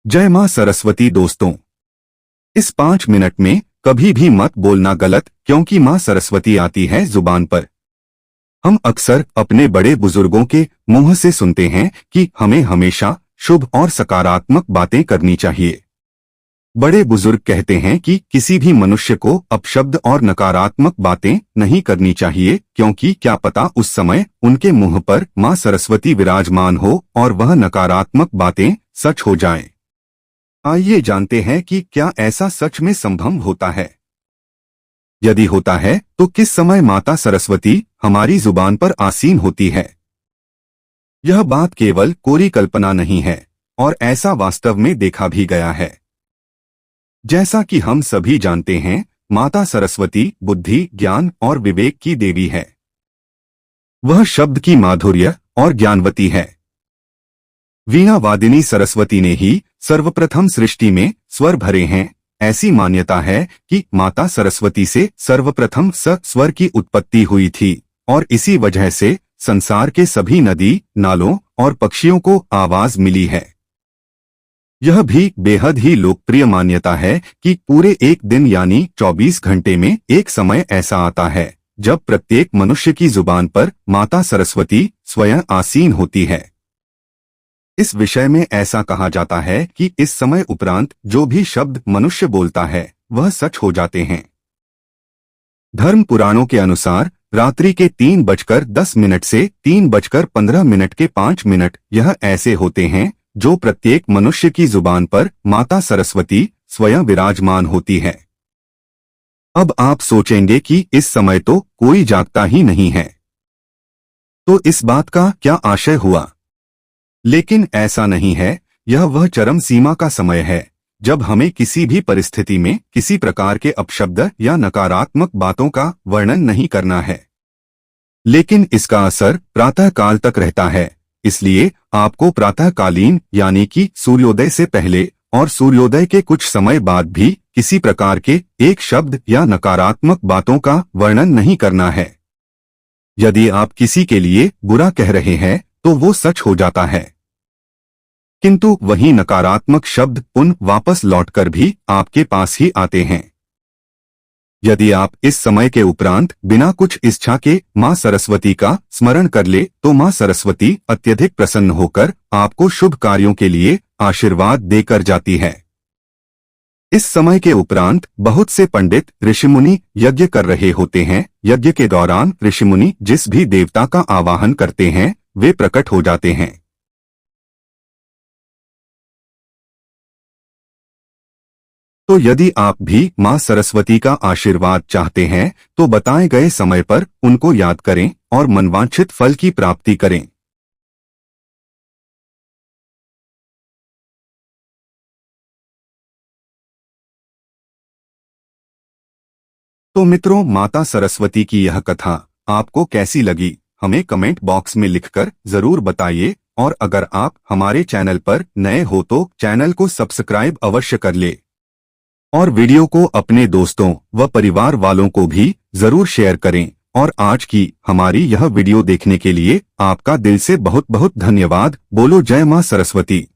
जय मां सरस्वती दोस्तों। इस 5 मिनट में कभी भी मत बोलना गलत, क्योंकि मां सरस्वती आती है जुबान पर। हम अक्सर अपने बड़े बुजुर्गों के मुंह से सुनते हैं कि हमें हमेशा शुभ और सकारात्मक बातें करनी चाहिए। बड़े बुजुर्ग कहते हैं कि किसी भी मनुष्य को अपशब्द और नकारात्मक बातें नहीं करनी चाहिए, क्योंकि क्या पता उस समय उनके मुंह पर मां सरस्वती विराजमान हो और वह नकारात्मक बातें सच हो जाएं। आइए जानते हैं कि क्या ऐसा सच में संभव होता है। यदि होता है तो किस समय माता सरस्वती हमारी जुबान पर आसीन होती है। यह बात केवल कोरी कल्पना नहीं है और ऐसा वास्तव में देखा भी गया है। जैसा कि हम सभी जानते हैं, माता सरस्वती बुद्धि, ज्ञान और विवेक की देवी है। वह शब्द की माधुर्य और ज्ञानवती है। वीणा वादिनी सरस्वती ने ही सर्वप्रथम सृष्टि में स्वर भरे हैं। ऐसी मान्यता है कि माता सरस्वती से सर्वप्रथम स्वर की उत्पत्ति हुई थी और इसी वजह से संसार के सभी नदी, नालों और पक्षियों को आवाज मिली है। यह भी बेहद ही लोकप्रिय मान्यता है कि पूरे एक दिन यानी 24 घंटे में एक समय ऐसा आता है जब प्रत्येक मनुष्य की जुबान पर माता सरस्वती स्वयं आसीन होती है। इस विषय में ऐसा कहा जाता है कि इस समय उपरांत जो भी शब्द मनुष्य बोलता है वह सच हो जाते हैं। धर्म पुराणों के अनुसार रात्रि के 3:10 से 3:15 के 5 मिनट यह ऐसे होते हैं जो प्रत्येक मनुष्य की जुबान पर माता सरस्वती स्वयं विराजमान होती है। अब आप सोचेंगे कि इस समय तो कोई जागता ही नहीं है, तो इस बात का क्या आशय हुआ। लेकिन ऐसा नहीं है। यह वह चरम सीमा का समय है जब हमें किसी भी परिस्थिति में किसी प्रकार के अपशब्द या नकारात्मक बातों का वर्णन नहीं करना है। लेकिन इसका असर प्रातः काल तक रहता है, इसलिए आपको प्रातःकालीन यानी कि सूर्योदय से पहले और सूर्योदय के कुछ समय बाद भी किसी प्रकार के एक शब्द या नकारात्मक बातों का वर्णन नहीं करना है। यदि आप किसी के लिए बुरा कह रहे हैं तो वो सच हो जाता है, किंतु वही नकारात्मक शब्द पुनः वापस लौटकर भी आपके पास ही आते हैं। यदि आप इस समय के उपरांत बिना कुछ इच्छा के मां सरस्वती का स्मरण कर ले तो मां सरस्वती अत्यधिक प्रसन्न होकर आपको शुभ कार्यों के लिए आशीर्वाद देकर जाती है। इस समय के उपरांत बहुत से पंडित ऋषिमुनि यज्ञ कर रहे होते हैं। यज्ञ के दौरान ऋषिमुनि जिस भी देवता का आवाहन करते हैं वे प्रकट हो जाते हैं। तो यदि आप भी मां सरस्वती का आशीर्वाद चाहते हैं तो बताए गए समय पर उनको याद करें और मनवांछित फल की प्राप्ति करें। तो मित्रों, माता सरस्वती की यह कथा आपको कैसी लगी हमें कमेंट बॉक्स में लिखकर जरूर बताइए। और अगर आप हमारे चैनल पर नए हो तो चैनल को सब्सक्राइब अवश्य कर ले और वीडियो को अपने दोस्तों व परिवार वालों को भी जरूर शेयर करें। और आज की हमारी यह वीडियो देखने के लिए आपका दिल से बहुत बहुत धन्यवाद। बोलो जय मां सरस्वती।